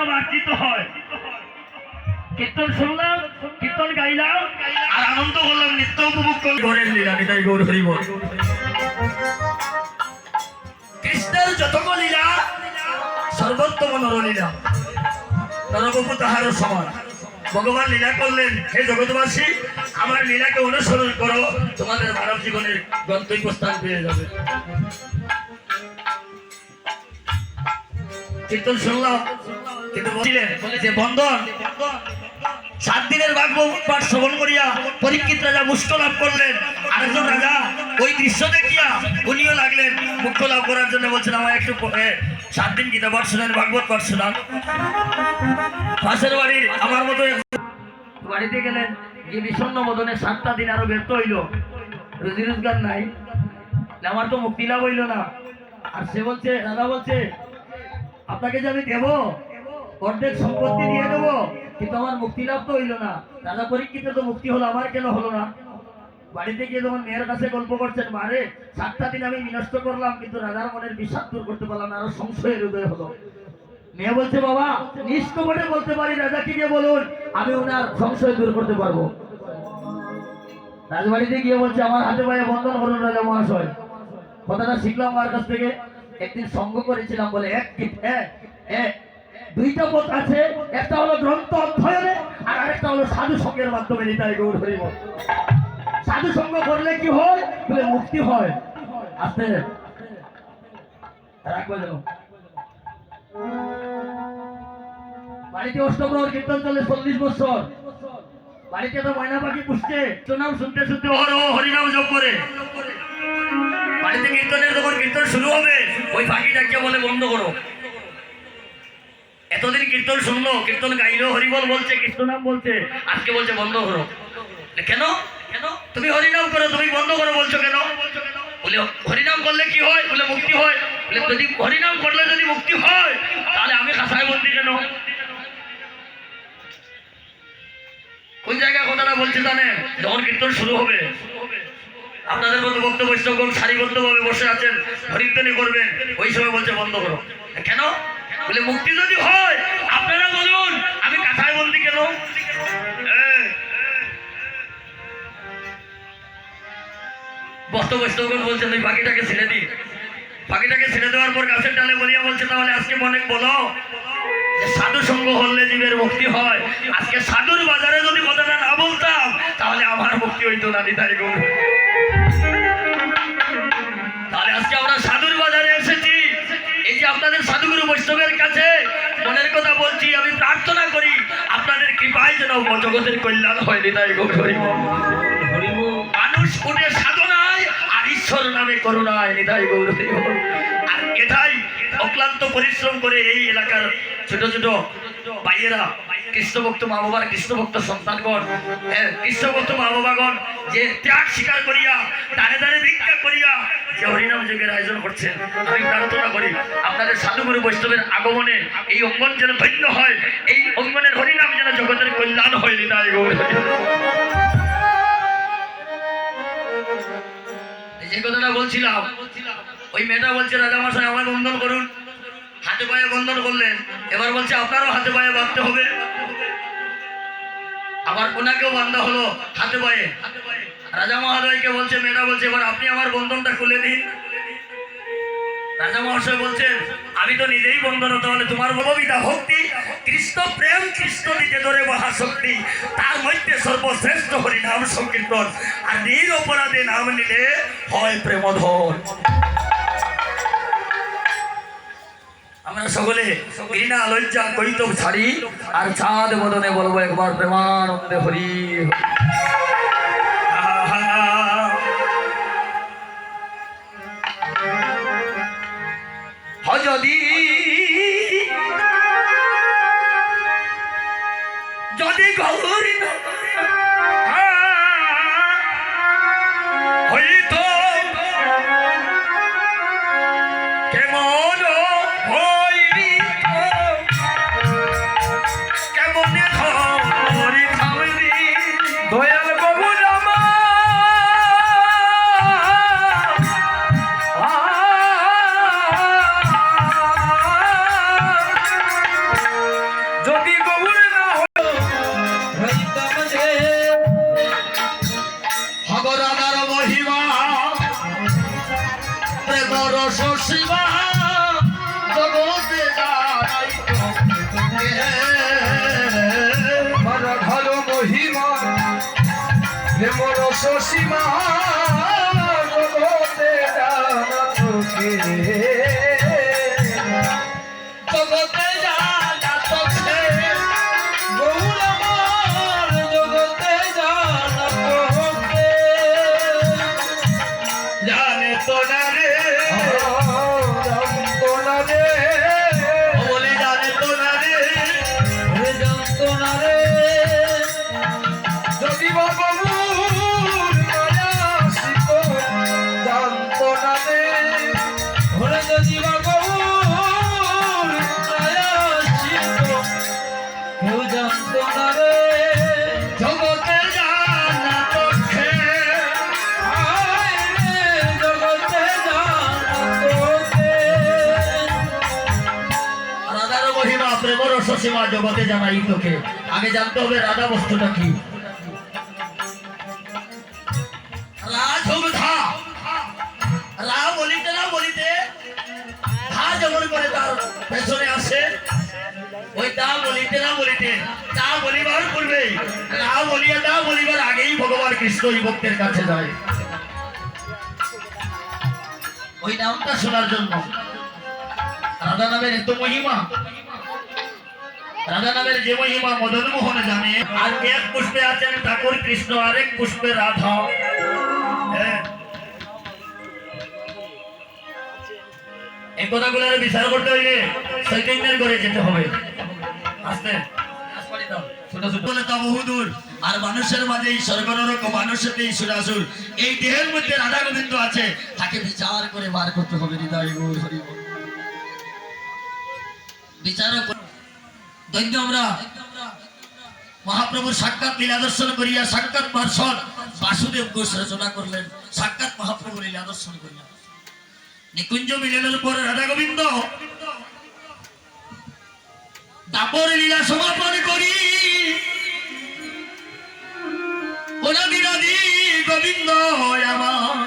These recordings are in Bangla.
মার্জিত হয়। কীর্তন শুনলাম, কীর্তন গাইলাম, আর আনন্দ করলাম, নৃত্য উপভোগ করলাম। ঘরের লীলা নিতাই গৌর হরি বল। কৃষ্ণের যতগুলো লীলা সর্বোত্তম নরলীলা, নরবপু তাহারও সমান। ভগবান লীলা করলেন, হে জগৎবাসী আমার লীলাকে অনুসরণ করো, তোমাদের মানব জীবনের গন্তব্যস্থান পেয়ে যাবে। কীর্তন শুনলাম, কিন্তু বলছিলেন যে বন্ধন 7 দিনের ভাগবত পাঠ শ্রবণ করিয়া পরীক্ষিত রাজা মুক্ত লাভ করলেন। আরেকজন রাজা ওই দৃশ্য দেখিয়া উনিও লাগলেন মুক্ত লাভ করার জন্য। বলছেন আমার একটু 7 দিন গীতা পাঠ শোনান, ভাগবত পাঠ শোনান। পাশের বাড়ির আমার মতো বাড়িতে গেলেন, গিয়ে বিষণ্ণ মদনে 7টা দিন আরো ব্যর্থ হইল, রুজি রোজগার নাই, আমার তো মুক্তি লাভ হইল না। আর সে বলছে, রাজা বলছে আপনাকে যে আমি দেবো অর্ধেক সম্পত্তি দিয়ে দেবো, কিন্তু আমার মুক্তি লাভ তো হইল না। রাজা পরীক্ষিতের তো মুক্তি হলো, আমার কেন হলো না? বাড়িতে গিয়ে যখন মেয়ের কাছে গল্প করছেন, মারে 7টা দিন আমি বিনষ্ট করলাম, কিন্তু রাজার মনের বিষাদ দূর করতে পারলাম না, আরো সংশয়ের উদয় হলো। মেয়ে বলছে বাবা নিষ্কপটে বলতে পারি, রাজাকে গিয়ে বলুন আমি ওনার সংশয় দূর করতে পারবো। রাজবাড়িতে গিয়ে বলছে আমার হাতে পায়ে বন্ধন করুন রাজা মহাশয়। কথাটা শিখলাম আমার কাছ থেকে, একদিন সঙ্গ করেছিলাম বলে। 2টা পথ আছে, একটা হলো গ্রন্থ অধ্যয়নে আর আরেকটা হলো সাধু সঙ্গের মাধ্যমে। নিতাই গৌর হরি বল। সাধু সঙ্গ করলে কি হয় বলে মুক্তি হয়। আস্তে রাখবে যেন। বাড়িতে অষ্টপ্রহর কীর্তন চলে 40 বছর। বাড়িতে তো ময়না পাখি পুষছে, নাম শুনতে শুনতে হরিনাম জপ করে। বাড়িতে কীর্তনের যখন কীর্তন শুরু হবে, ওই পাখি ডাকিয়ে বলে বন্ধ করো। এতদিন কীর্তন শুনলো, কীর্তন গাইলো, হরিবল বলছে, কৃষ্ণ নাম বলছে, আজকে বলছে বন্ধ করো। কেন? তুমি হরিনাম করো, তুমি বন্ধ করো বলছো কেন? বলে হরিনাম করলে কি হয়? বলে মুক্তি হয়। বলে যদি হরিনাম করলে যদি মুক্তি হয়, তাহলে আমি কাঁসায় বন্দি কেন? কোন জায়গায় কথাটা বলছে জানেন? যখন কীর্তন শুরু হবে, আপনাদের মতো ভক্ত বৈষ্ণবগণ সারিবদ্ধভাবে বসে আছেন, হরিধ্বনি করবেন, ওই সময় বলছে বন্ধ করো। কেন? বলে মুক্তি যদি হয় আপনারা বলুন, আমি কাঁথায় বন্দি কেন? ভক্ত বৈষ্ণবগণ বলছেন ওই পাখিটাকে ছেড়ে দিন। পাখিটাকে ছেড়ে দেওয়ার পর গাছের ডালে বলিয়া বলছে তাহলে আজকে মনে বলো যে সাধু সঙ্গ হলে জীবের মুক্তি হয়। আজকে সাধুর বাজারে যদি কথাটা না বলতাম তাহলে আমার মুক্তি হইতো না। নিতাই গৌর। তাহলে আজকে আমরা সাধুর বাজারে এসেছি, এই যে আপনাদের সাধুগুরু বৈষ্ণবের কাছে মনের কথা বলছি, আমি প্রার্থনা করি আপনাদের কৃপায় যেন জগতের কল্যাণ হয়। নিতাই গৌর হরি বল। মানুষ উঠে সাধনায় আর ঈশ্বর নামে করুণায়। নিতাই গৌর হরি বল। আর এটাই অক্লান্ত পরিশ্রম করে এই এলাকার ছোট ছোট ভাইয়েরা, কৃষ্ণভক্ত মা বাবার, কৃষ্ণভক্ত সন্তানগণ, কৃষ্ণভক্ত মা বাবাগণ যে ত্যাগ স্বীকার করিয়া দাঁড়ে দাঁড়ে ভিক্ষা করিয়া যে হরিনাম যজ্ঞের আয়োজন করছেন, আমি প্রার্থনা করি আপনাদের সাধুগুরু বৈষ্ণবের আগমনে এই অঙ্গন যেন ধন্য হয়, এই অঙ্গনের হরিনাম যেন জগতের কল্যাণ হয়। নিতাই গৌর। যে কথাটা বলছিলাম, ওই মেয়েটা বলছে রাজামশাই আমার বন্ধন করুন। হাতে পায়ে বন্ধন করলেন, এবার বলছে আপনারও হাতে পায়ে বাঁধতে হবে। আবার ওনাকেও বান্ধা হলো হাতে পায়ে। রাজা মহাদয়কে বলছে, মেয়েটা বলছে এবার আপনি আমার বন্ধনটা খুলে দিন। রাজা মহাশয় বলছেন আমি তো নিজেই বন্ধন, তাহলে তোমার কবিতা ভক্তি কৃষ্ণ প্রেম, কৃষ্ণ দিতে ধরে মহাশক্তি, তার মধ্যে সর্বশ্রেষ্ঠ হরিনাম সংকীর্তন, আর নির অপরাধে নাম নিলে হয় প্রেমধন। আমরা সকলে ঘৃণা লজ্জা কৈতব ছাড়ি আর চাঁদ বদনে বলবো একবার প্রেমানন্দে হরি। যদি যদি গৌরী হইত কেমন কেমনে ধরি খাওয়ারি দয়াল বাবু প্রেম রস সীমা জগতে জানা তোকে জগতে জানা তোকে গৌর আমার জগতে জানা তোকে জানে তো না রে জানতো না রে বলে জানে তো না রে জানতো না রে যদি বাবুর মায়া আসিত জানতো না রে ওরে যদি বাবুর মায়া আসিত কেউ জানতো না রে জগতে জানা তোকে হায় রে জগতে জানা তোকে রাধার মহিমা প্রেম রস সীমা জগতে জানাই তোকে আগে জানতে হবে রাধা বস্তুটা কি রাজ হোক ধা রা বলিতে না বলিতে ধা যেমন করে তার পেছনে আসে ওই তা বলিতে না বলিতে তা বলিবার পূর্বে রা বলিয়া তা বলিবার আগেই ভগবান কৃষ্ণ ওই ভক্তের কাছে যায় ওই নামটা শোনার জন্য রাধা নামের এত মহিমা রাধা নামের যে মহিমা মদন মোহন জানে আর এক পুষ্পে আছেন ঠাকুর কৃষ্ণ আরেক পুষ্পে রাধা হ্যাঁ। এই কথাগুলোর বিচার করতে হইলে চৈতন্যের ঘরে যেতে হবে আস্তে বলে তা বহুদূর আর মানুষের মাঝে এই স্বর্গনরক মানুষের এই সুরাসুর এই দেহের মধ্যে রাধা গোবিন্দ আছে তাকে বিচার করে বার করতে হবে হৃদয় গৌর হরি বল। বিচারক দৈন্য আমরা মহাপ্রভুর সাক্ষাৎ লীলা দর্শন করিয়া সাক্ষাৎ পার্শ্বদ বাসুদেব ঘোষ রচনা করলেন সাক্ষাৎ মহাপ্রভু লীলা দর্শন করিয়া নিকুঞ্জ মিলনের পরে রাধা গোবিন্দ দাপর লীলা সমাপন করি অনাদিরাদি গোবিন্দ আমার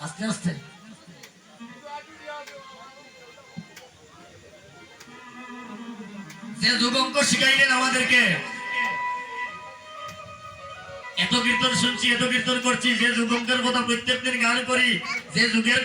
আস্তে আস্তে যে যুগঙ্ক শিখাইলেন আমাদেরকে এত কীর্তন শুনছি এত কীর্তন করছি যে যুগঙ্কের কথা প্রত্যেকদিন গান করি যে যুগের